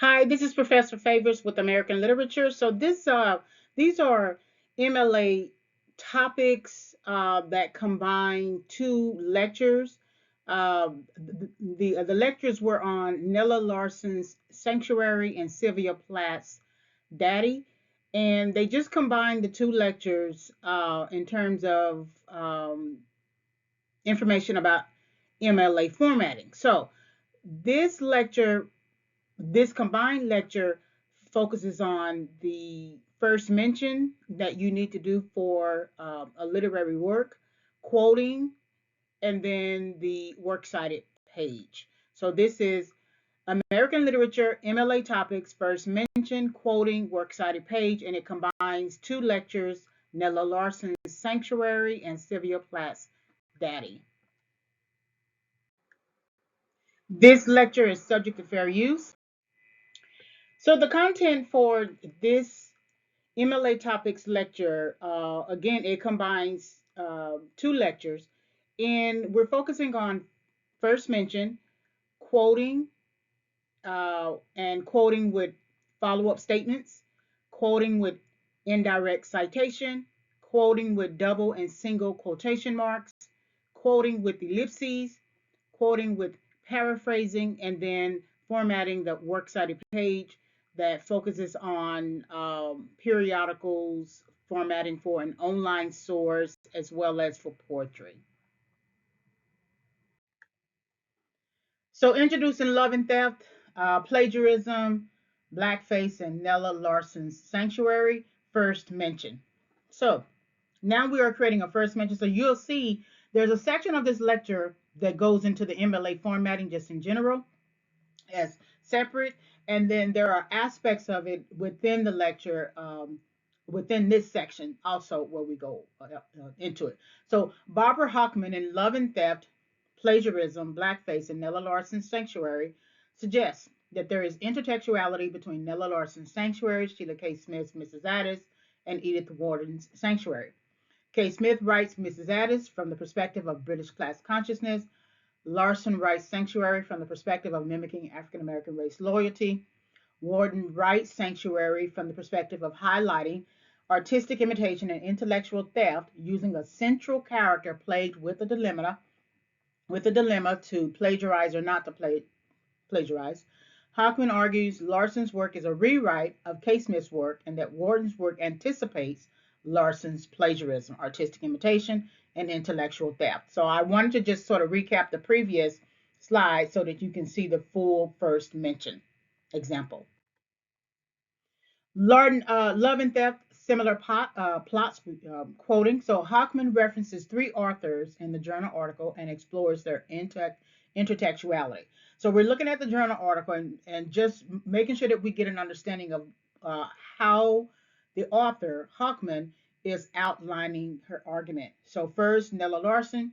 Hi, this is Professor Favors with American Literature. These are MLA topics that combine two lectures. The lectures were on Nella Larsen's Sanctuary and Sylvia Plath's Daddy, and they just combined the two lectures in terms of information about MLA formatting. So this lecture this combined lecture focuses on the first mention that you need to do for a literary work, quoting, and then the works cited page. So this is American Literature, MLA Topics, first mention, quoting, works cited page, and it combines two lectures, Nella Larsen's Sanctuary and Sylvia Plath's Daddy. This lecture is subject to fair use. So the content for this MLA Topics lecture, again, it combines two lectures, and we're focusing on first mention, quoting, and quoting with follow-up statements, quoting with indirect citation, quoting with double and single quotation marks, quoting with ellipses, quoting with paraphrasing, and then formatting the works cited page that focuses on periodicals, formatting for an online source, as well as for poetry. So introducing Love and Theft, plagiarism, blackface, and Nella Larsen's Sanctuary, first mention. So now we are creating a first mention. So you'll see there's a section of this lecture that goes into the MLA formatting just in general as separate. And then there are aspects of it within the lecture, within this section also where we go into it. So Barbara Hochman in Love and Theft, Plagiarism, Blackface, and Nella Larsen's Sanctuary suggests that there is intertextuality between Nella Larsen's Sanctuary, Sheila K. Smith's Mrs. Addis, and Edith Wharton's Sanctuary. K. Smith writes Mrs. Addis from the perspective of British class consciousness. Larsen writes Sanctuary from the perspective of mimicking African American race loyalty. Wharton writes Sanctuary from the perspective of highlighting artistic imitation and intellectual theft using a central character plagued with a dilemma to plagiarize or not to plagiarize. Hochman argues Larsen's work is a rewrite of K. Smith's work and that Wharton's work anticipates Larsen's plagiarism, artistic imitation, and intellectual theft. So I wanted to just sort of recap the previous slide so that you can see the full first mention example. Love and Theft, similar plots, quoting. So Hochman references three authors in the journal article and explores their intertextuality. So we're looking at the journal article and just making sure that we get an understanding of how the author, Hochman, is outlining her argument. So first, Nella Larsen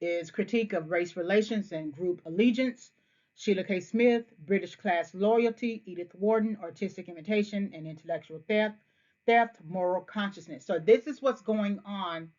is critique of race relations and group allegiance. Sheila K. Smith, British class loyalty. Edith Wharton, artistic imitation and intellectual theft, moral consciousness. So this is what's going on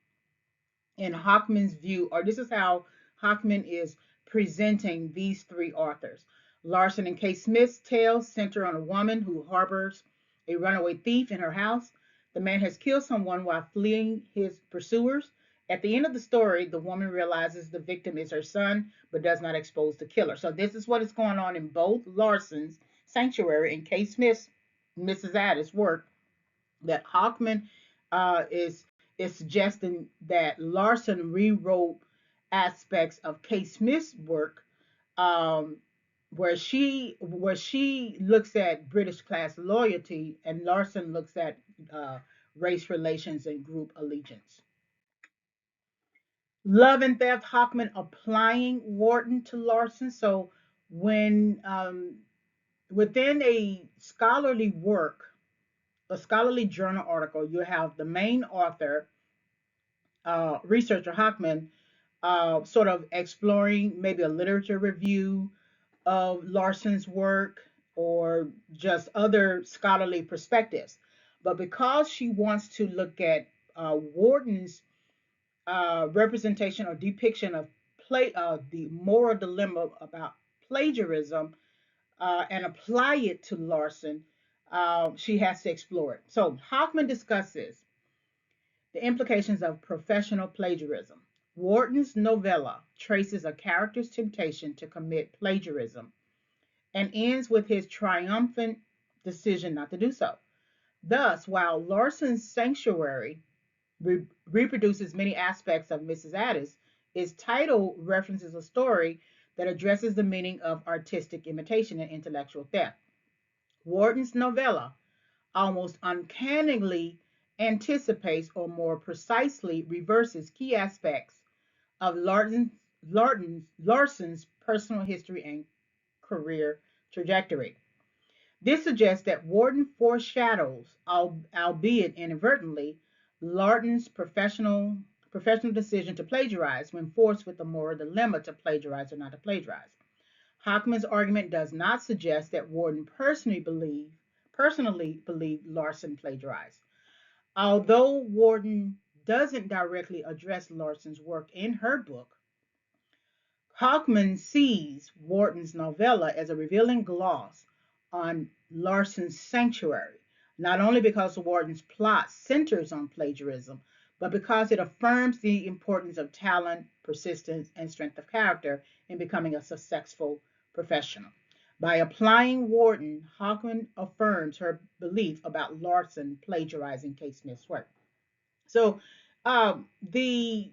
in Hochman's view, or this is how Hochman is presenting these three authors. Larsen and K. Smith's tales center on a woman who harbors a runaway thief in her house. The man has killed someone while fleeing his pursuers. At the end of the story, the woman realizes the victim is her son, but does not expose the killer. So this is what is going on in both Larsen's Sanctuary and K. Smith's Mrs. Addis work, that Hochman is suggesting that Larsen rewrote aspects of K. Smith's work, um, where she looks at British class loyalty and Larsen looks at uh, race relations and group allegiance. Love and Theft, Hochman applying Wharton to Larsen. So when within a scholarly work, a scholarly journal article, you have the main author, researcher Hochman, sort of exploring maybe a literature review of Larsen's work or just other scholarly perspectives. But because she wants to look at Wharton's representation or depiction of the moral dilemma about plagiarism, and apply it to Larsen, she has to explore it. So Hoffman discusses the implications of professional plagiarism. Wharton's novella traces a character's temptation to commit plagiarism and ends with his triumphant decision not to do so. Thus, while Larsen's Sanctuary reproduces many aspects of Mrs. Addis, its title references a story that addresses the meaning of artistic imitation and intellectual theft. Wharton's novella almost uncannily anticipates or more precisely reverses key aspects of Larsen's personal history and career trajectory. This suggests that Wharton foreshadows, albeit inadvertently, Larsen's professional decision to plagiarize when forced with the moral dilemma to plagiarize or not to plagiarize. Hockman's argument does not suggest that Wharton personally believed Larsen plagiarized. Although Wharton doesn't directly address Larsen's work in her book, Hockman sees Wharton's novella as a revealing gloss on Larsen's Sanctuary, not only because Wharton's plot centers on plagiarism, but because it affirms the importance of talent, persistence, and strength of character in becoming a successful professional. By applying Wharton, Hockman affirms her belief about Larsen plagiarizing K. Smith's work. So the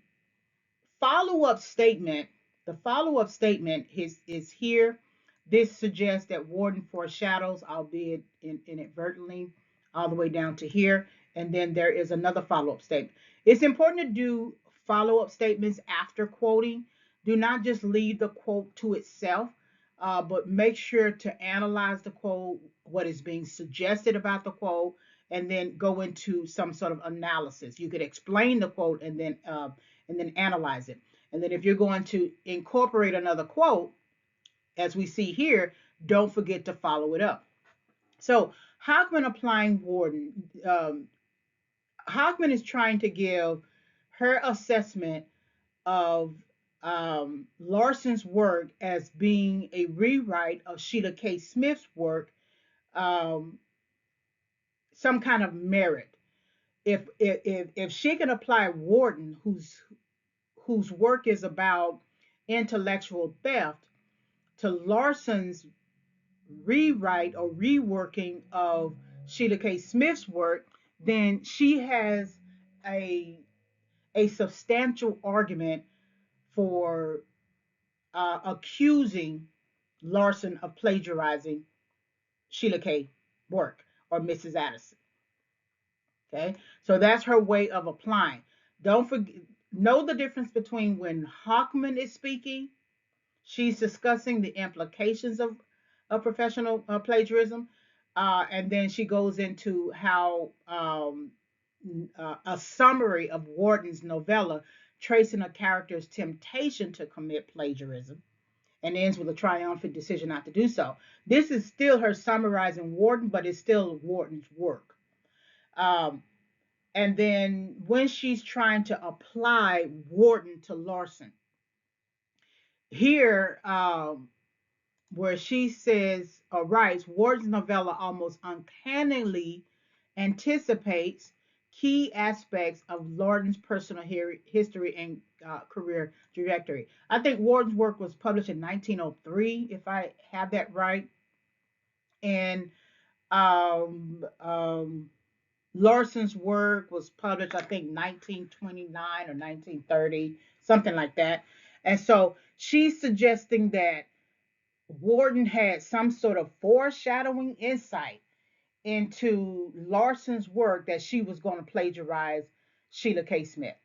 follow-up statement, the follow-up statement is here. This suggests that Wharton foreshadows, albeit inadvertently, all the way down to here. And then there is another follow-up statement. It's important to do follow-up statements after quoting. Do not just leave the quote to itself, but make sure to analyze the quote, what is being suggested about the quote, and then go into some sort of analysis. You could explain the quote and then analyze it. And then if you're going to incorporate another quote, as we see here, don't forget to follow it up. So Hockman applying Wharton, Hockman is trying to give her assessment of Larsen's work as being a rewrite of Sheila K. Smith's work, um, some kind of merit. If she can apply Wharton, whose work is about intellectual theft, to Larsen's rewrite or reworking of Sheila K. Smith's work, then she has a a substantial argument for accusing Larsen of plagiarizing Sheila K. work or Mrs. Addison. Okay, so that's her way of applying. Don't forget, know the difference between when Hockman is speaking, she's discussing the implications of professional plagiarism, and then she goes into how a summary of Wharton's novella tracing a character's temptation to commit plagiarism and ends with a triumphant decision not to do so. This is still her summarizing Wharton, but it's still Wharton's work. Um, and then when she's trying to apply Wharton to Larsen, here where she says or writes, Ward's novella almost uncannily anticipates key aspects of Larsen's personal history and career trajectory. I think Ward's work was published in 1903, if I have that right. And um, um, Larsen's work was published, I think, 1929 or 1930, something like that. And so she's suggesting that Wharton had some sort of foreshadowing insight into Larsen's work that she was going to plagiarize Sheila K. Smith.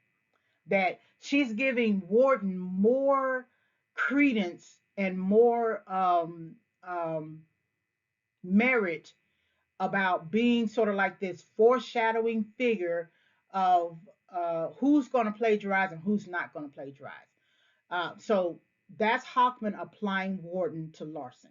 That she's giving Wharton more credence and more merit about being sort of like this foreshadowing figure of who's going to plagiarize and who's not going to plagiarize. So that's Hockman applying Wharton to Larsen.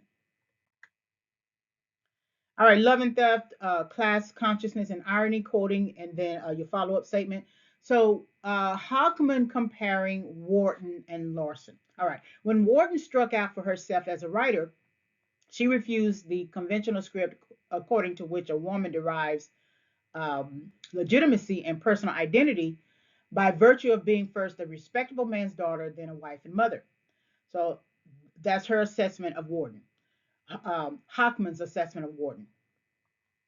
All right, love and theft, class consciousness and irony, quoting, and then your follow-up statement. So Hockman comparing Wharton and Larsen. All right, when Wharton struck out for herself as a writer, She refused the conventional script according to which a woman derives legitimacy and personal identity by virtue of being first a respectable man's daughter, then a wife and mother. So that's her assessment of Warden, Hockman's assessment of Warden.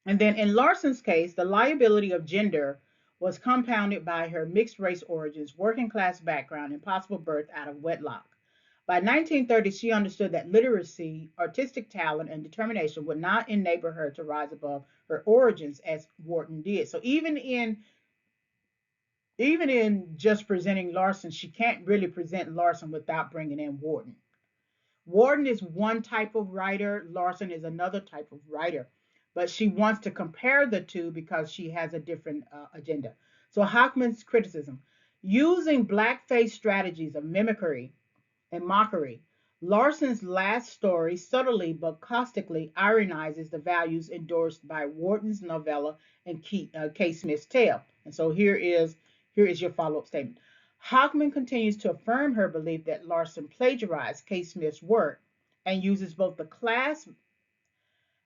And then in Larsen's case, the liability of gender was compounded by her mixed race origins, working class background, and possible birth out of wedlock. By 1930, she understood that literacy, artistic talent, and determination would not enable her to rise above her origins as Wharton did. So even in just presenting Larsen, she can't really present Larsen without bringing in Wharton. Wharton is one type of writer, Larsen is another type of writer, but she wants to compare the two because she has a different agenda. So Hockman's criticism, using blackface strategies of mimicry and mockery, Larsen's last story subtly but caustically ironizes the values endorsed by Wharton's novella and K. Smith's tale. And so here is your follow-up statement. Hockman continues to affirm her belief that Larsen plagiarized K. Smith's work and uses both the class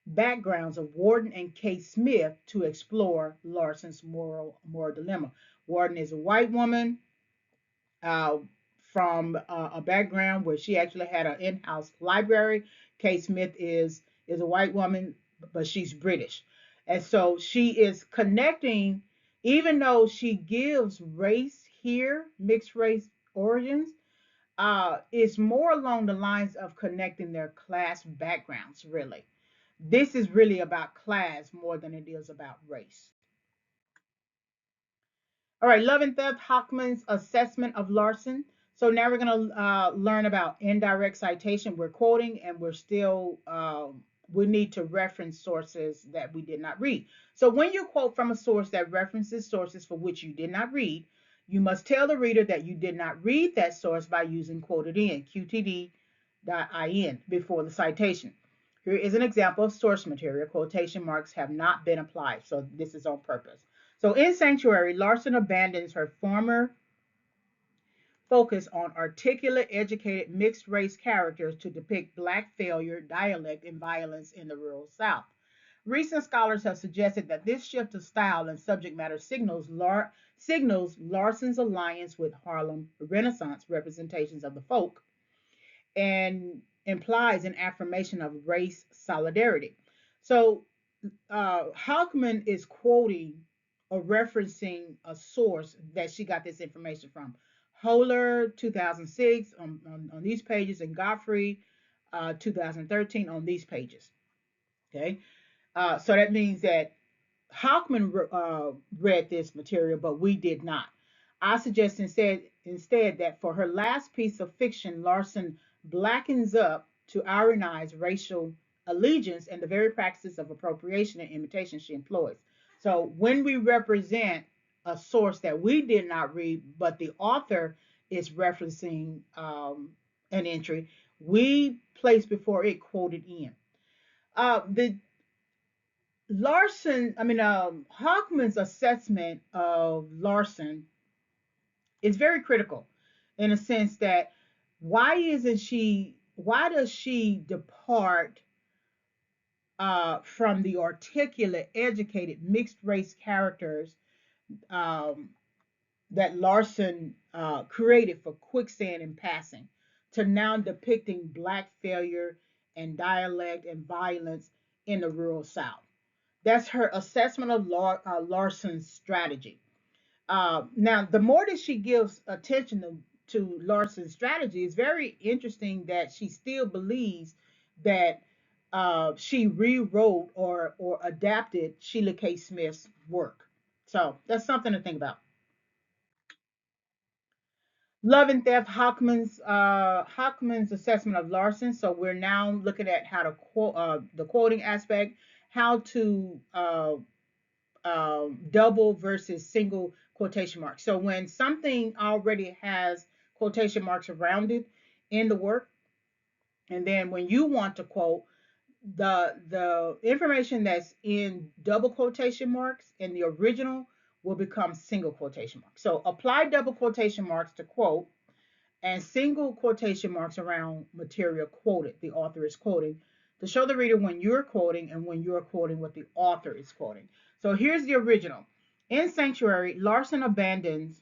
backgrounds of Wharton and K. Smith to explore Larsen's moral dilemma. Wharton is a white woman uh, from a background where she actually had an in-house library. Kate Smith is a white woman, but she's British, and so she is connecting. Even though she gives race here, mixed race origins, it's more along the lines of connecting their class backgrounds. Really, this is really about class more than it is about race. All right, Love and Theft, Hockman's assessment of Larsen. So now we're going to learn about indirect citation. We're quoting and we're still, we need to reference sources that we did not read. So when you quote from a source that references sources for which you did not read, you must tell the reader that you did not read that source by using quoted in, qtd.in, before the citation. Here is an example of source material. Quotation marks have not been applied, so this is on purpose. So in Sanctuary, Larsen abandons her former focus on articulate, educated, mixed race characters to depict Black failure, dialect, and violence in the rural South. Recent scholars have suggested that this shift of style and subject matter signals Larsen's alliance with Harlem Renaissance representations of the folk and implies an affirmation of race solidarity. So Hockman is quoting or referencing a source that she got this information from. Holer, 2006, on these pages, and Godfrey, 2013, on these pages. Okay, so that means that Hockman read this material, but we did not. I suggest instead that for her last piece of fiction, Larsen blackens up to ironize racial allegiance and the very practices of appropriation and imitation she employs. So when we represent a source that we did not read, but the author is referencing an entry, we place before it quoted in. The Hockman's assessment of Larsen is very critical in a sense that why does she depart from the articulate, educated, mixed race characters um, that Larsen created for Quicksand and Passing to now depicting Black failure and dialect and violence in the rural South? That's her assessment of Larsen's strategy. Now, the more that she gives attention to Larsen's strategy, it's very interesting that she still believes that she rewrote or adapted Sheila K. Smith's work. So that's something to think about. Love and Theft, Hockman's assessment of Larsen. So we're now looking at how to quote the quoting aspect, how to double versus single quotation marks. So when something already has quotation marks around it in the work, and then when you want to quote, the information that's in double quotation marks in the original will become single quotation marks. So apply double quotation marks to quote and single quotation marks around material quoted, the author is quoting, to show the reader when you're quoting and when you're quoting what the author is quoting. So here's the original. In Sanctuary, Larsen abandons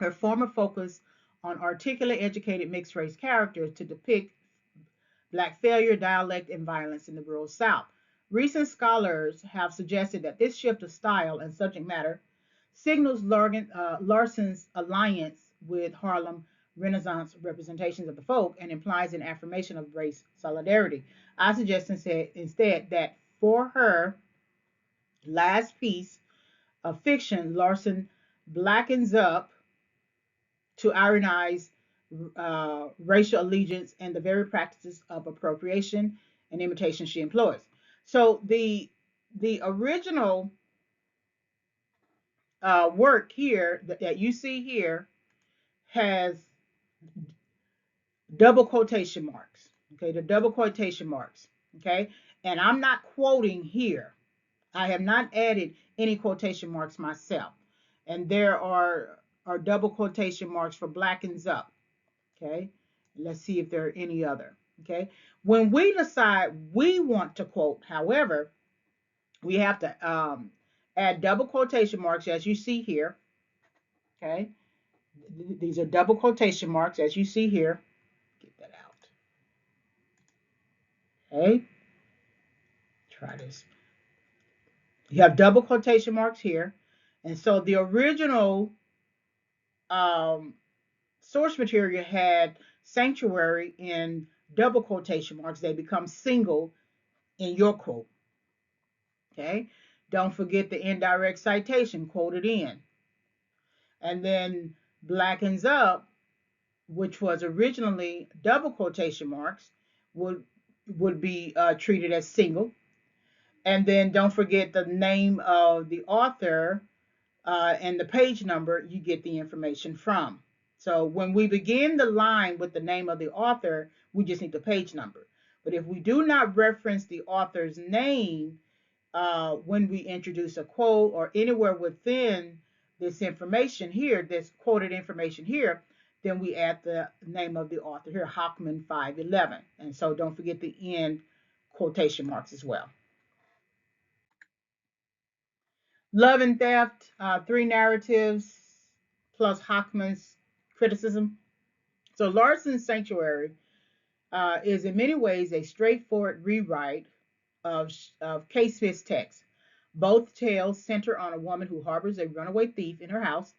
her former focus on articulate, educated, mixed race characters to depict Black failure, dialect, and violence in the rural South. Recent scholars have suggested that this shift of style and subject matter signals Larsen's alliance with Harlem Renaissance representations of the folk and implies an affirmation of race solidarity. I suggest instead that for her last piece of fiction, Larsen blackens up to ironize racial allegiance and the very practices of appropriation and imitation she employs. So the original work here that you see here has double quotation marks. Okay, the double quotation marks. Okay, and I'm not quoting here. I have not added any quotation marks myself, and there are double quotation marks for blackens up. Okay, let's see if there are any other. Okay, when we decide we want to quote, however, we have to add double quotation marks as you see here. Okay, these are double quotation marks as you see here. Get that out. Okay, try this. You have double quotation marks here, and so the original um, source material had sanctuary in double quotation marks. They become single in your quote. Okay, don't forget the indirect citation quoted in, and then blackens up, which was originally double quotation marks, would be treated as single, and then don't forget the name of the author and the page number you get the information from. So when we begin the line with the name of the author, we just need the page number. But if we do not reference the author's name when we introduce a quote or anywhere within this information here, this quoted information here, then we add the name of the author here, Hockman 511. And so don't forget the end quotation marks as well. Love and Theft, three narratives plus Hockman's criticism. So Larsen's Sanctuary is in many ways a straightforward rewrite of K. Smith's text. Both tales center on a woman who harbors a runaway thief in her house.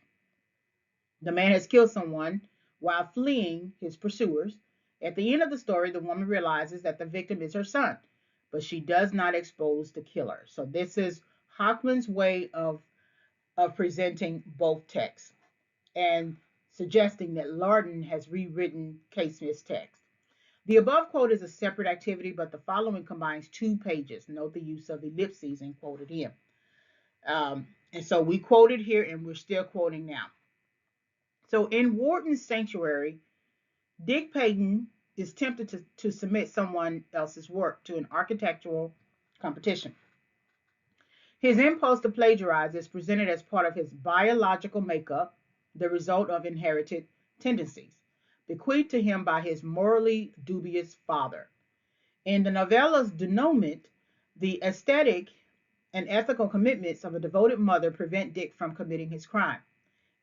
The man has killed someone while fleeing his pursuers. At the end of the story, the woman realizes that the victim is her son, but she does not expose the killer. So this is Hockman's way of presenting both texts and suggesting that Larsen has rewritten K. Smith's text. The above quote is a separate activity, but the following combines 2 pages. Note the use of ellipses and quoted here. And so we quoted here and we're still quoting now. So in Wharton's Sanctuary, Dick Payton is tempted to submit someone else's work to an architectural competition. His impulse to plagiarize is presented as part of his biological makeup, the result of inherited tendencies, bequeathed to him by his morally dubious father. In the novella's denouement, the aesthetic and ethical commitments of a devoted mother prevent Dick from committing his crime.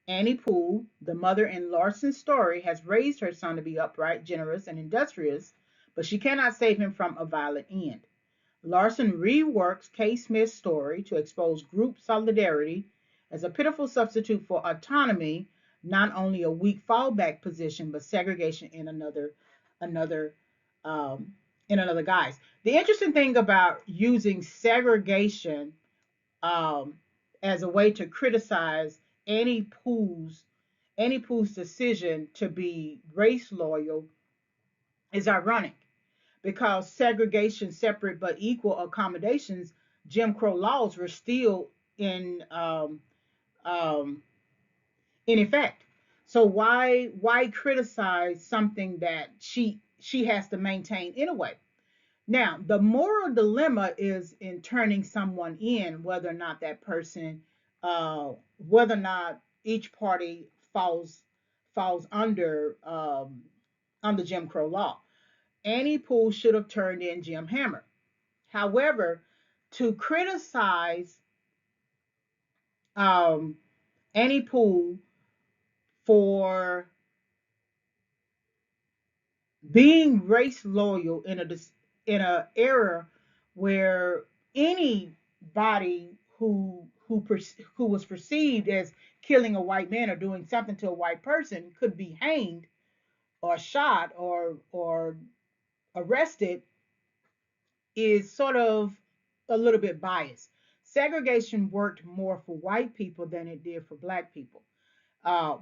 Annie Poole, the mother in Larsen's story, has raised her son to be upright, generous, and industrious, but she cannot save him from a violent end. Larsen reworks K. Smith's story to expose group solidarity as a pitiful substitute for autonomy, not only a weak fallback position, but segregation in another guise. The interesting thing about using segregation um, as a way to criticize Annie Poole's decision to be race loyal is ironic because segregation, separate but equal accommodations, Jim Crow laws were still um, in effect. So why criticize something that she has to maintain anyway? Now, the moral dilemma is in turning someone in, whether or not that person, whether or not each party falls under Jim Crow law. Annie Poole should have turned in Jim Hammer. However, to criticize um, Annie Poole for being race loyal in a era where anybody who was perceived as killing a white man or doing something to a white person could be hanged or shot or arrested is sort of a little bit biased. Segregation worked more for white people than it did for black people.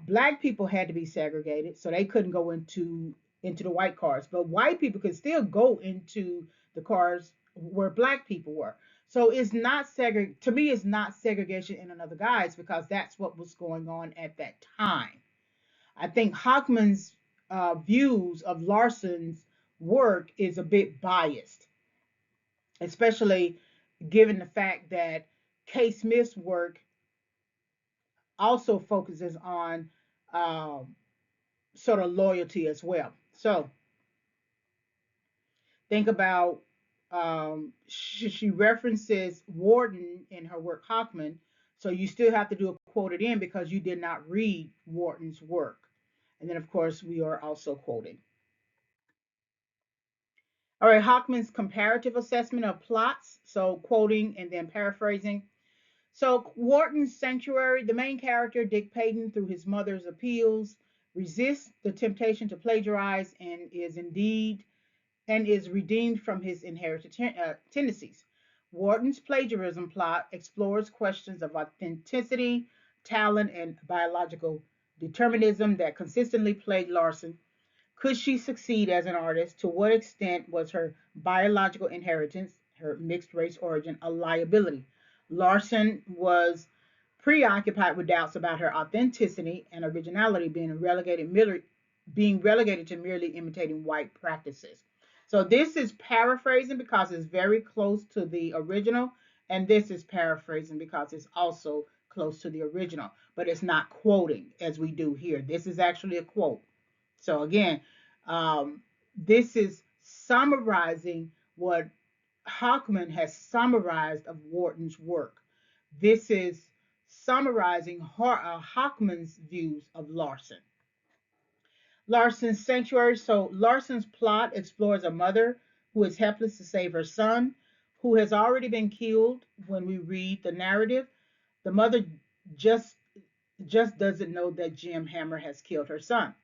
Black people had to be segregated, so they couldn't go into the white cars, but white people could still go into the cars where black people were. So it's not to me, it's not segregation in another guise because that's what was going on at that time. I think Hockman's views of Larson's work is a bit biased, especially given the fact that K. Smith's work also focuses on um, sort of loyalty as well. So think about she references Wharton in her work Hockman, so you still have to do a quoted in because you did not read Wharton's work. And then of course we are also quoting. All right, Hockman's comparative assessment of plots, so quoting and then paraphrasing. So Wharton's Sanctuary, the main character, Dick Payton, through his mother's appeals, resists the temptation to plagiarize and is redeemed from his inherited tendencies. Wharton's plagiarism plot explores questions of authenticity, talent, and biological determinism that consistently plague Larsen. Could she succeed as an artist? To what extent was her biological inheritance, her mixed race origin, a liability? Larsen was preoccupied with doubts about her authenticity and originality being relegated to merely imitating white practices. So this is paraphrasing because it's very close to the original, and this is paraphrasing because it's also close to the original, but it's not quoting as we do here. This is actually a quote. So again, this is summarizing what Hockman has summarized of Wharton's work. This is summarizing Hockman's views of Larsen. Larsen's Sanctuary. So Larsen's plot explores a mother who is helpless to save her son, who has already been killed when we read the narrative. The mother just just doesn't know that Jim Hammer has killed her son.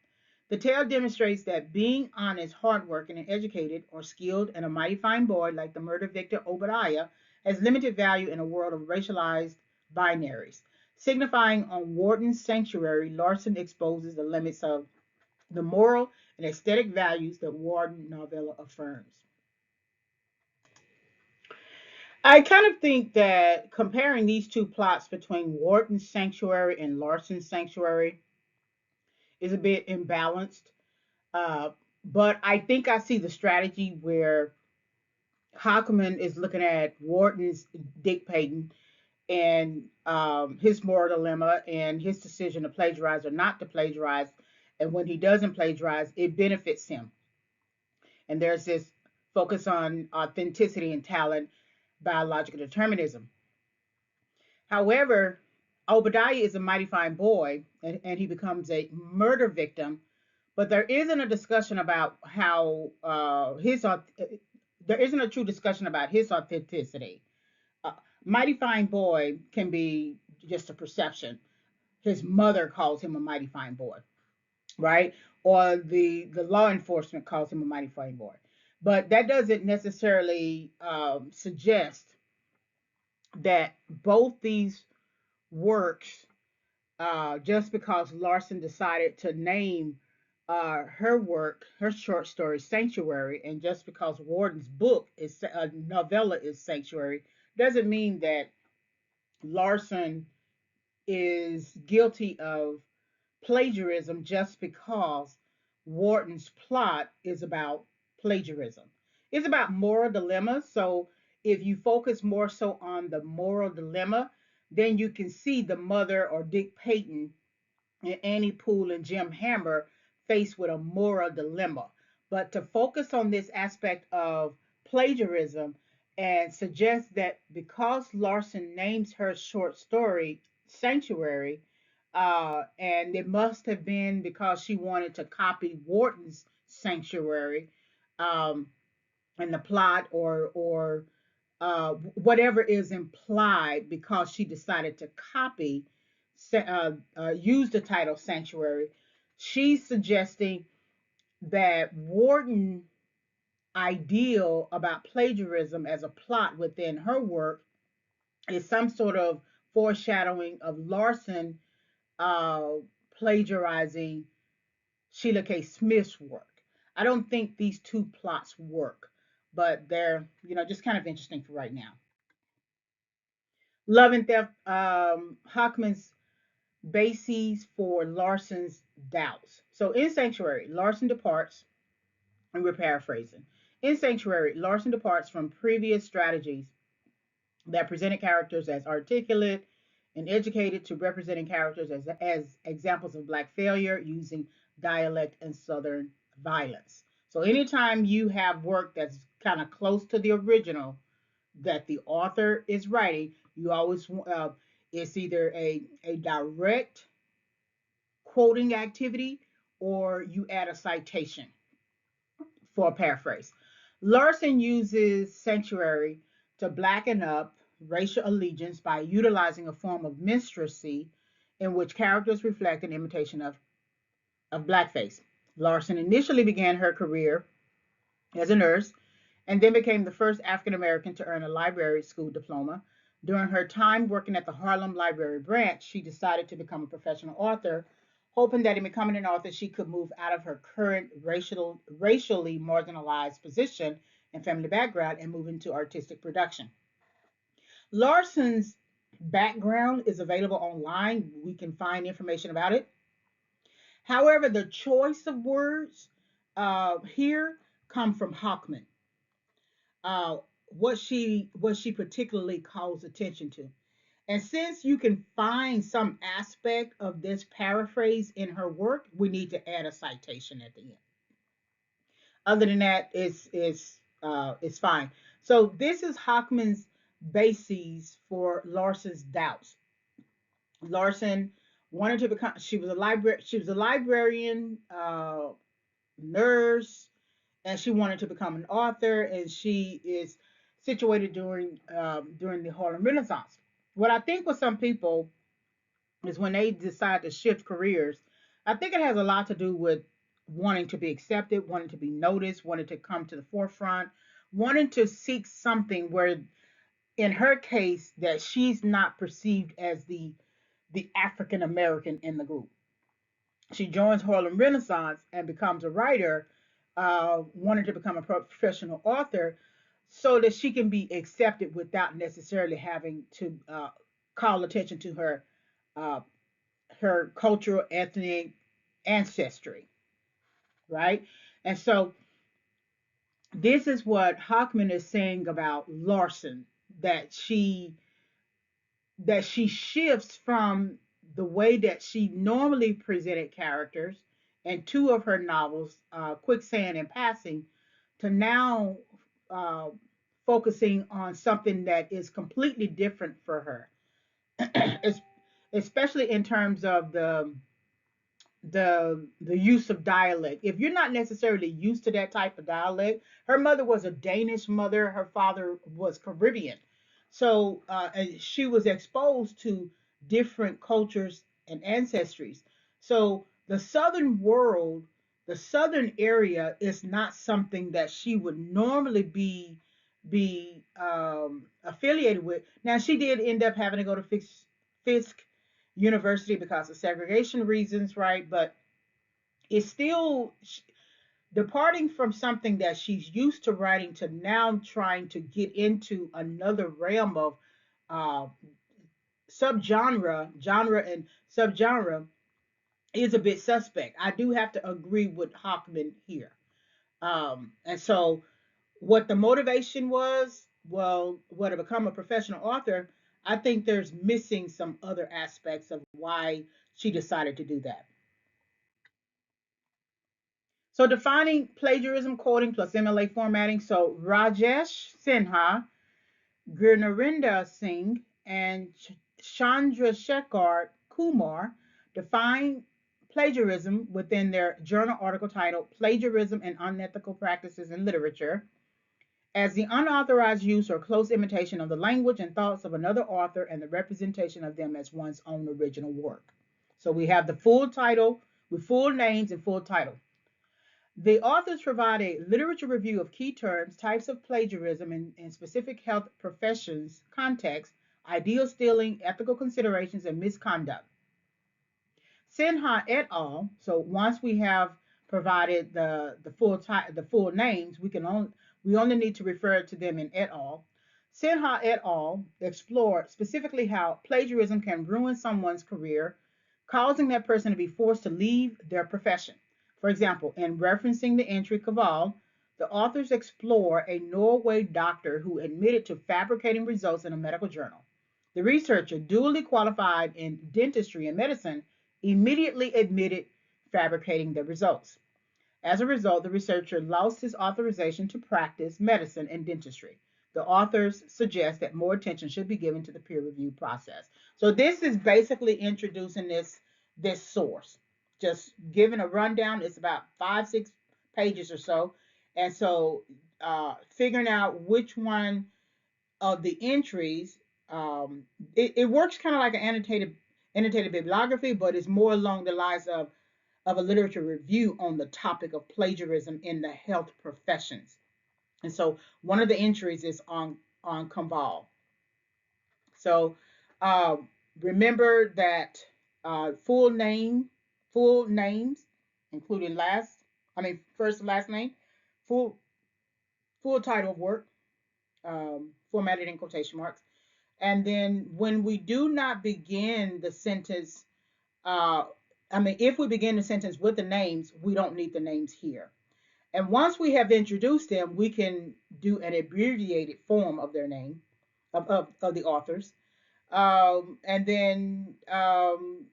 The tale demonstrates that being honest, hardworking, and educated, or skilled, and a mighty fine boy like the murder victim Obadiah has limited value in a world of racialized binaries. Signifying on Wharton's Sanctuary, Larsen exposes the limits of the moral and aesthetic values that Wharton novella affirms. I kind of think that comparing these two plots between Wharton's Sanctuary and Larsen's Sanctuary is a bit imbalanced. Uh, but I think I see the strategy where Hockman is looking at Wharton's Dick Payton and his moral dilemma and his decision to plagiarize or not to plagiarize. And when he doesn't plagiarize, it benefits him. And there's this focus on authenticity and talent, biological determinism. However, Obadiah is a mighty fine boy and he becomes a murder victim, but there isn't a discussion about how there isn't a true discussion about his authenticity. Uh, mighty fine boy can be just a perception. His mother calls him a mighty fine boy, right? Or the law enforcement calls him a mighty fine boy, but that doesn't necessarily suggest that both these works, just because Larsen decided to name her work, her short story, Sanctuary, and just because Warden's book is a novella is Sanctuary, doesn't mean that Larsen is guilty of plagiarism just because Wharton's plot is about plagiarism. It's about moral dilemmas. So if you focus more so on the moral dilemma, then you can see the mother or Dick Payton and Annie Poole and Jim Hammer faced with a moral dilemma. but to focus on this aspect of plagiarism and suggest that because Larson names her short story Sanctuary, and it must have been because she wanted to copy Wharton's Sanctuary, um, and the plot or whatever is implied because she decided to copy, use the title Sanctuary. She's suggesting that Wharton ideal about plagiarism as a plot within her work is some sort of foreshadowing of Larson uh, plagiarizing Sheila K. Smith's work. I don't think these two plots work, but they're just kind of interesting for right now. Love and Theft, Hockman's bases for Larson's doubts. So in Sanctuary, Larson departs, and we're paraphrasing. In Sanctuary, Larson departs from previous strategies that presented characters as articulate and educated to representing characters as examples of Black failure using dialect and Southern violence. So anytime you have work that's kind of close to the original that the author is writing, you always it's either a direct quoting activity or you add a citation for a paraphrase. Larson uses sanctuary to blacken up racial allegiance by utilizing a form of minstrelsy in which characters reflect an imitation of blackface. Larson initially began her career as a nurse and then became the first African American to earn a library school diploma. During her time working at the Harlem Library Branch, she decided to become a professional author, hoping that in becoming an author, she could move out of her current racially marginalized position and family background and move into artistic production. Larson's background is available online. We can find information about it. However, the choice of words here come from Hockman, uh, what she particularly calls attention to. And since you can find some aspect of this paraphrase in her work, we need to add a citation at the end. Other than that, it's fine. So this is Hockman's bases for Larson's doubts. Larson wanted to become. She was a librarian, nurse, and she wanted to become an author, and she is situated during the Harlem Renaissance. What I think with some people is when they decide to shift careers, I think it has a lot to do with wanting to be accepted, wanting to be noticed, wanting to come to the forefront, wanting to seek something where, in her case, that she's not perceived as the African American in the group. She joins Harlem Renaissance and becomes a writer, wanting to become a professional author so that she can be accepted without necessarily having to call attention to uh, her cultural ethnic ancestry, right? And so this is what Hockman is saying about Larson, that she shifts from the way that she normally presented characters in two of her novels, Quicksand and Passing, to now uh, focusing on something that is completely different for her, especially in terms of the use of dialect. If you're not necessarily used to that type of dialect, her mother was a Danish mother, her father was Caribbean. So and she was exposed to different cultures and ancestries. So the southern world, the southern area is not something that she would normally be affiliated with. Now she did end up having to go to Fisk University because of segregation reasons, right? But it's still departing from something that she's used to writing to now trying to get into another realm of uh, genre and subgenre is a bit suspect. I do have to agree with Hockman here. And so, what the motivation was, well, what to become a professional author, I think there's missing some other aspects of why she decided to do that. So defining plagiarism, quoting plus MLA formatting. So Rajesh Sinha, Gurnarinda Singh, and Chandrasekhar Kumar define plagiarism within their journal article titled Plagiarism and Unethical Practices in Literature as the unauthorized use or close imitation of the language and thoughts of another author and the representation of them as one's own original work. So we have the full title with full names and full title. The authors provide a literature review of key terms, types of plagiarism in specific health professions, context, ideal stealing, ethical considerations, and misconduct. Sinha et al. So once we have provided the full names, we only need to refer to them in et al. Sinha et al. Explore specifically how plagiarism can ruin someone's career, causing that person to be forced to leave their profession. For example, in referencing the entry Caval, the authors explore a Norway doctor who admitted to fabricating results in a medical journal. The researcher, duly qualified in dentistry and medicine, immediately admitted fabricating the results. As a result, the researcher lost his authorization to practice medicine and dentistry. The authors suggest that more attention should be given to the peer review process. So this is basically introducing this source, just giving a rundown. It's about 5-6 pages or so, and so figuring out which one of the entries, it works kind of like an annotated bibliography, but it's more along the lines of a literature review on the topic of plagiarism in the health professions. And so one of the entries is on Conval. So uh, remember that full names, including first and last name, full full title of work, formatted in quotation marks. And then when we do not begin the sentence, uh, if we begin the sentence with the names, we don't need the names here. And once we have introduced them, we can do an abbreviated form of their name, of the authors. Um, and then um,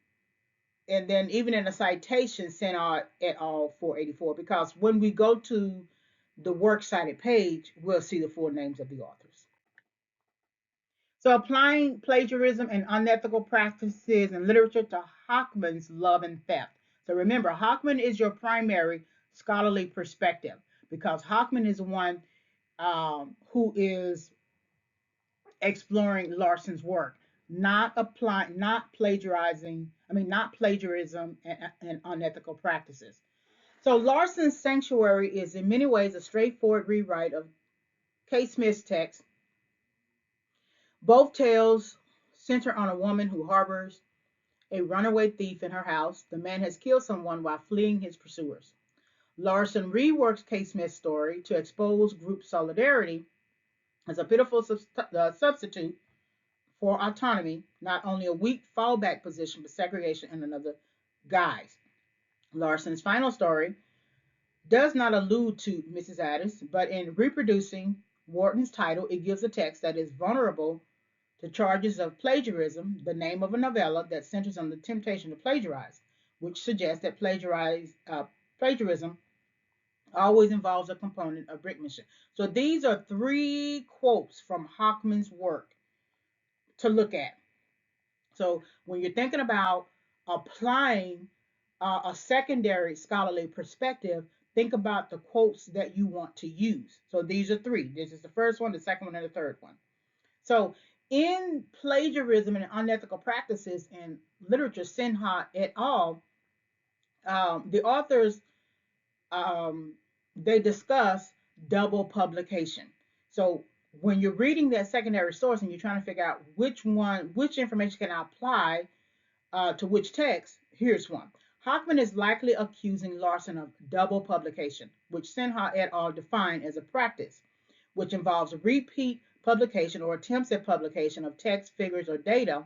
and then even in a citation, send out et al. 484, because when we go to the works cited page, we'll see the full names of the authors. So applying plagiarism and unethical practices in literature to Hockman's Love and Theft. So remember, Hockman is your primary scholarly perspective because Hockman is the one who is exploring Larsen's work, not plagiarism and unethical practices. So Larsen's Sanctuary is in many ways a straightforward rewrite of K. Smith's text. Both tales center on a woman who harbors a runaway thief in her house. The man has killed someone while fleeing his pursuers. Larsen reworks K. Smith's story to expose group solidarity as a pitiful substitute for autonomy, not only a weak fallback position, but segregation in another guise. Larsen's final story does not allude to Mrs. Addis, but in reproducing Wharton's title, it gives a text that is vulnerable to charges of plagiarism, the name of a novella that centers on the temptation to plagiarize, which suggests that plagiarism always involves a component of brickmanship. So these are 3 quotes from Hockman's work to look at. So when you're thinking about applying a secondary scholarly perspective, think about the quotes that you want to use. So these are 3. This is the first one, the second one, and the third one. So in plagiarism and unethical practices in literature, Sinha et al., the authors um, they discuss double publication. So when you're reading that secondary source and you're trying to figure out which information can I apply to which text, here's one. Hockman is likely accusing Larsen of double publication, which Sinha et al. Define as a practice which involves repeat publication or attempts at publication of text, figures, or data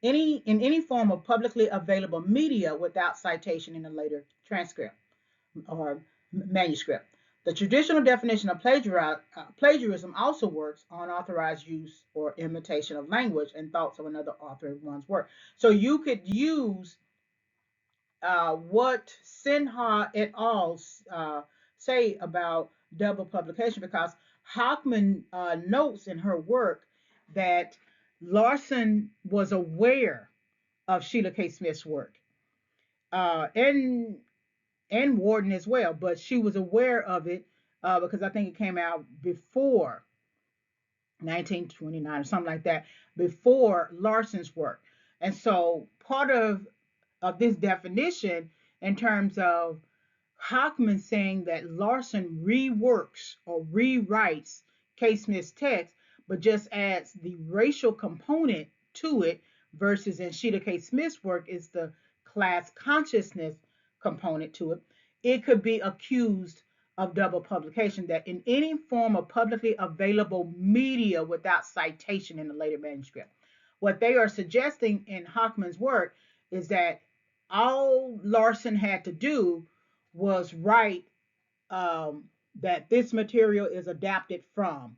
in any form of publicly available media without citation in a later transcript or manuscript. The traditional definition of plagiarism also works on unauthorized use or imitation of language and thoughts of another author of one's work. So you could use what Sinha et al. Say about double publication, because Hockman notes in her work that Larsen was aware of Sheila K. Smith's work, and Warden as well, but she was aware of it because I think it came out before 1929 or something like that, before Larsen's work. And so part of this definition, in terms of Hockman saying that Larsen reworks or rewrites K. Smith's text, but just adds the racial component to it, versus in Sheila K. Smith's work is the class consciousness component to it. It could be accused of double publication, that in any form of publicly available media without citation in the later manuscript. What they are suggesting in Hockman's work is that all Larsen had to do was write um, that this material is adapted from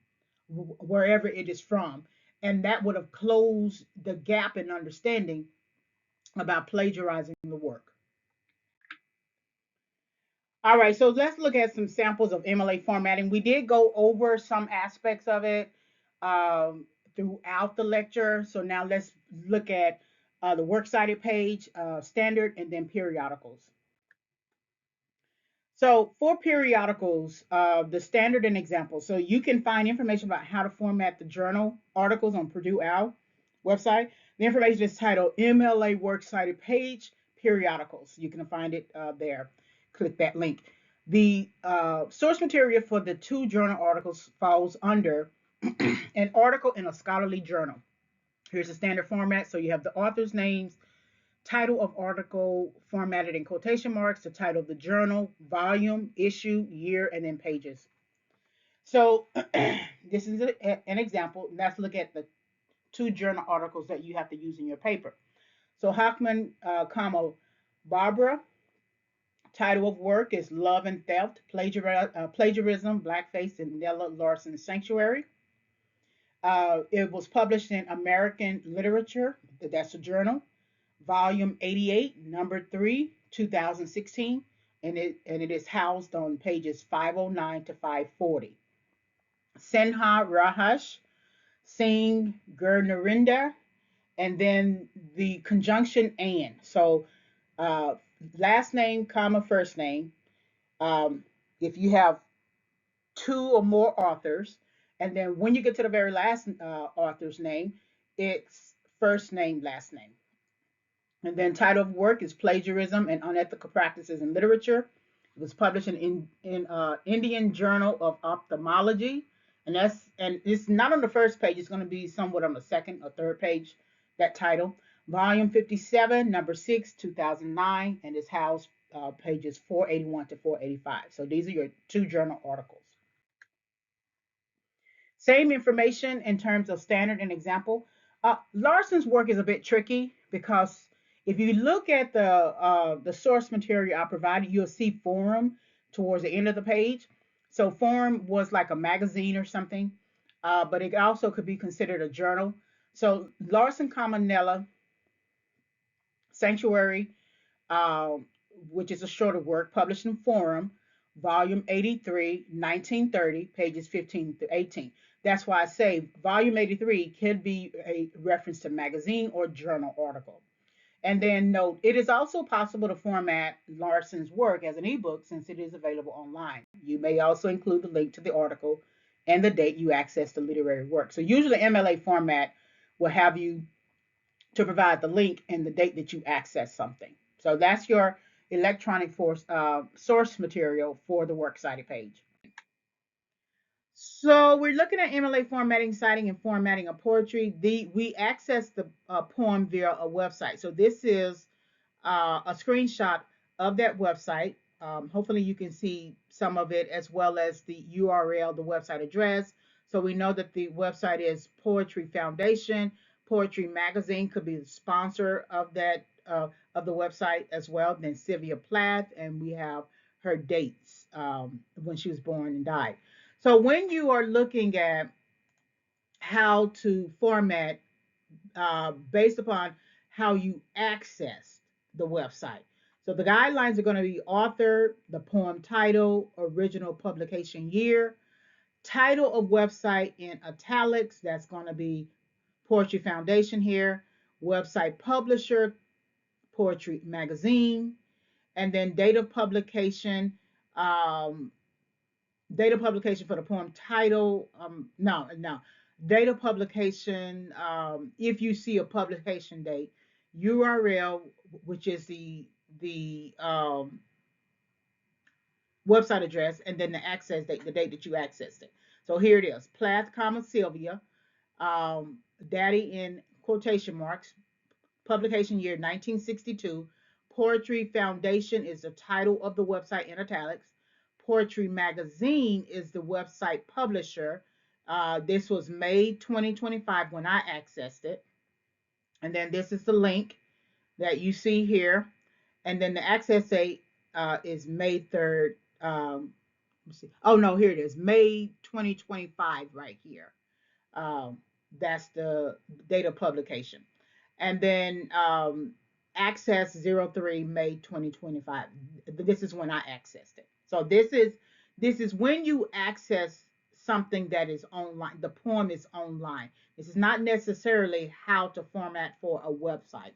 wherever it is from, and that would have closed the gap in understanding about plagiarizing the work. All right, so let's look at some samples of MLA formatting. We did go over some aspects of it throughout the lecture. So now let's look at the works cited page, standard, and then periodicals. So for periodicals, the standard and example. So you can find information about how to format the journal articles on Purdue OWL website. The information is titled MLA Works Cited Page Periodicals. You can find it there. Click that link. The source material for the two journal articles falls under an article in a scholarly journal. Here's the standard format. So you have the author's names, title of article formatted in quotation marks, the title of the journal, volume, issue, year, and then pages. So this is an example. Let's look at the two journal articles that you have to use in your paper. So Hockman, Barbara, title of work is Love and Theft, Plagiarism, Blackface, and Nella Larsen Sanctuary. It was published in American Literature, that's a journal, volume 88, number 3, 2016, and it is housed on pages 509 to 540. Senha Rahash, Singh Gurnarinda, and then the conjunction and. So last name, comma, first name. If you have two or more authors, and then when you get to the very last author's name, it's first name, last name. And then title of work is Plagiarism and Unethical Practices in Literature. It was published in Indian Journal of Ophthalmology, and it's not on the first page. It's going to be somewhat on the second or third page. That title, volume 57, number 6, 2009, and it's housed pages 481 to 485. So these are your two journal articles. Same information in terms of standard and example. Larsen's work is a bit tricky because if you look at the source material I provided, you'll see forum towards the end of the page. So forum was like a magazine or something, but it also could be considered a journal. So Larsen, Nella Sanctuary, uh, which is a shorter work, published in Forum, volume 83, 1930, pages 15 to 18. That's why I say volume 83 could be a reference to magazine or journal article. And then note, it is also possible to format Larsen's work as an ebook since it is available online. You may also include the link to the article and the date you access the literary work. So usually MLA format will have you to provide the link and the date that you access something. So that's your electronic source material for the works cited page. So we're looking at MLA formatting, citing, and formatting of poetry. We access the poem via a website. So this is a screenshot of that website. Hopefully you can see some of it as well as the URL, the website address. So we know that the website is Poetry Foundation. Poetry Magazine could be the sponsor of that of the website as well. Then Sylvia Plath, and we have her dates when she was born and died. So when you are looking at how to format based upon how you access the website. So the guidelines are going to be author, the poem title, original publication year, title of website in italics. That's going to be Poetry Foundation here, website publisher, Poetry Magazine, and then date of publication. Um, Date of publication for the poem title. No. Date of publication. If you see a publication date, URL, which is the website address, and then the access date, the date that you accessed it. So here it is: Plath, Sylvia, um, Daddy in quotation marks, publication year 1962. Poetry Foundation is the title of the website in italics. Poetry Magazine is the website publisher. This was May 2025 when I accessed it. And then this is the link that you see here. And then the access date is May 3rd. Let's see. Oh, no, here it is. May 2025 right here. Um, that's the date of publication. And then access 03 May 2025. This is when I accessed it. So this is when you access something that is online. The poem is online. This is not necessarily how to format for a website.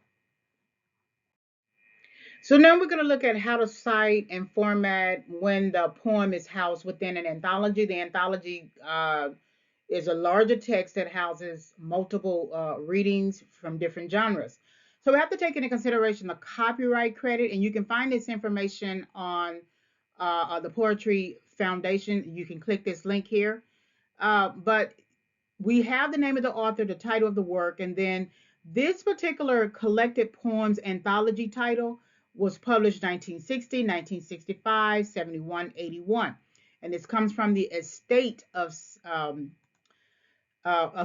So now we're going to look at how to cite and format when the poem is housed within an anthology. The anthology is a larger text that houses multiple readings from different genres. So we have to take into consideration the copyright credit, and you can find this information on the Poetry Foundation. You can click this link here. But we have the name of the author, the title of the work, and then this particular collected poems anthology title was published 1960, 1965, 71, 81. And this comes from the estate of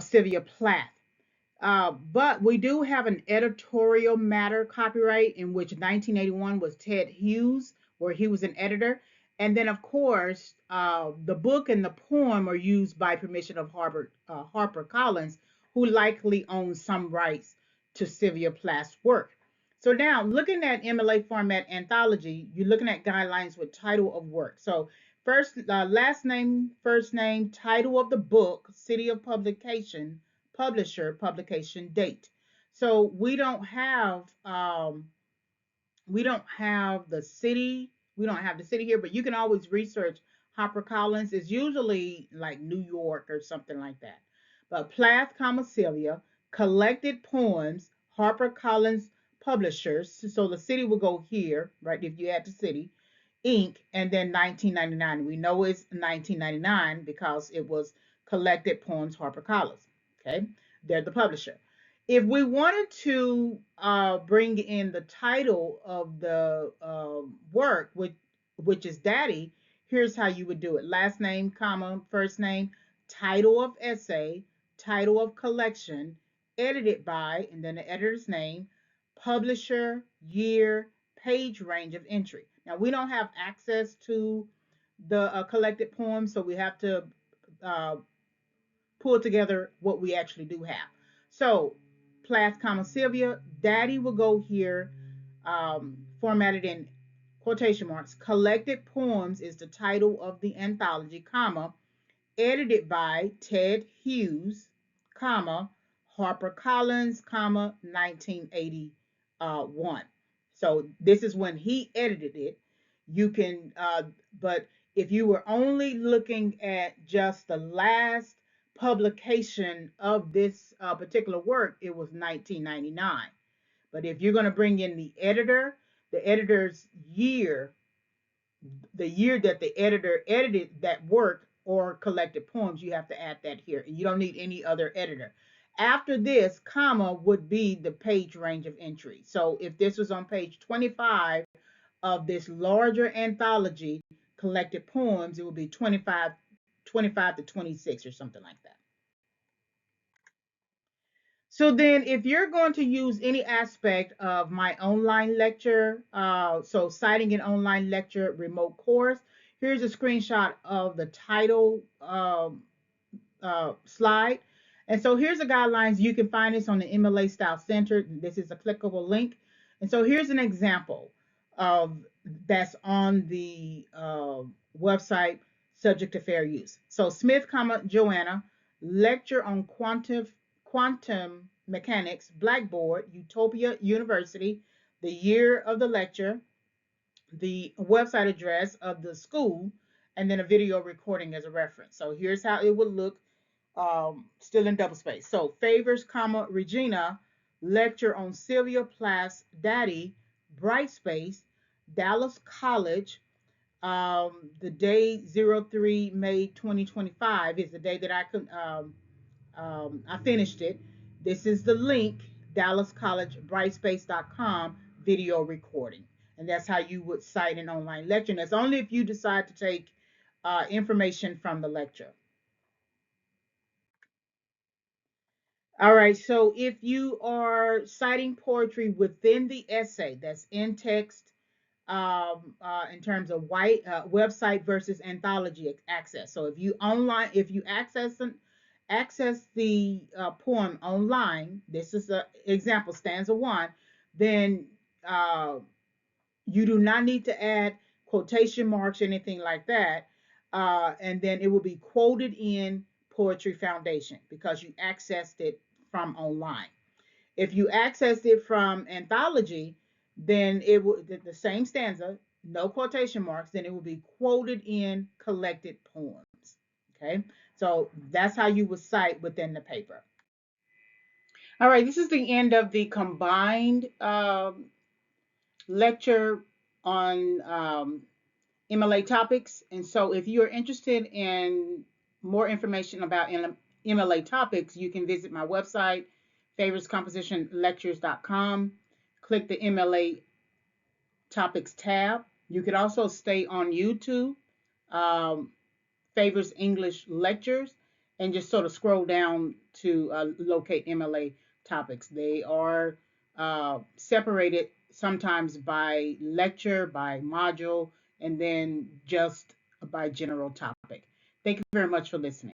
Sylvia Plath. But we do have an editorial matter copyright in which 1981 was Ted Hughes, where he was an editor. And then, of course, the book and the poem are used by permission of Harper Collins, who likely owns some rights to Sylvia Plath's work. So now, looking at MLA format anthology, you're looking at guidelines with title of work. So first, last name, first name, title of the book, city of publication, publisher, publication date. So we don't have the city. We don't have the city here, but you can always research HarperCollins. It's usually like New York or something like that. But Plath, Sylvia, collected poems, HarperCollins publishers. So the city will go here, right? If you add the city, Inc. And then 1999. We know it's 1999 because it was collected poems, HarperCollins. Okay, they're the publisher. If we wanted to bring in the title of the work, which is Daddy, here's how you would do it: last name, comma, first name, title of essay, title of collection, edited by, and then the editor's name, publisher, year, page range of entry. Now we don't have access to the collected poems, so we have to uh, pull together what we actually do have. So Plath, Sylvia, Daddy will go here, formatted in quotation marks. Collected Poems is the title of the anthology, comma, edited by Ted Hughes, comma, HarperCollins, comma, 1981. So this is when he edited it. You can, but if you were only looking at just the last publication of this particular work, it was 1999. But if you're going to bring in the editor's year, the year that the editor edited that work or collected poems, you have to add that here. And you don't need any other editor. After this, comma would be the page range of entry. So if this was on page 25 of this larger anthology, collected poems, it would be 25 to 26 or something like that. So then if you're going to use any aspect of my online lecture, so citing an online lecture remote course, here's a screenshot of the title slide. And so here's the guidelines. You can find this on the MLA Style Center. This is a clickable link. And so here's an example. of that's on the website subject to fair use. So Smith, Joanna, lecture on quantum mechanics, Blackboard, Utopia University, the year of the lecture, the website address of the school, and then a video recording as a reference. So here's how it would look, still in double space. So Favors, Regina, lecture on Sylvia Plath's Daddy, Bright Space, Dallas College. The day 03 May 2025 is the day that I finished it. This is the link, Dallas College brightspace.com video recording. And that's how you would cite an online lecture. And that's only if you decide to take information from the lecture. All right, so if you are citing poetry within the essay, that's in text, in terms of white website versus anthology access. So if you access the poem online, this is an example, stanza one, then you do not need to add quotation marks or anything like that. And then it will be quoted in Poetry Foundation because you accessed it from online. If you accessed it from anthology, then it will the same stanza, no quotation marks, then it will be quoted in collected poems. Okay, so that's how you would cite within the paper. All right, this is the end of the combined lecture on MLA topics. And so if you're interested in more information about MLA topics, you can visit my website, favorscompositionlectures.com. Click the MLA topics tab. You could also stay on YouTube, um, Favors English Lectures, and just sort of scroll down to locate MLA topics. They are separated sometimes by lecture, by module, and then just by general topic. Thank you very much for listening.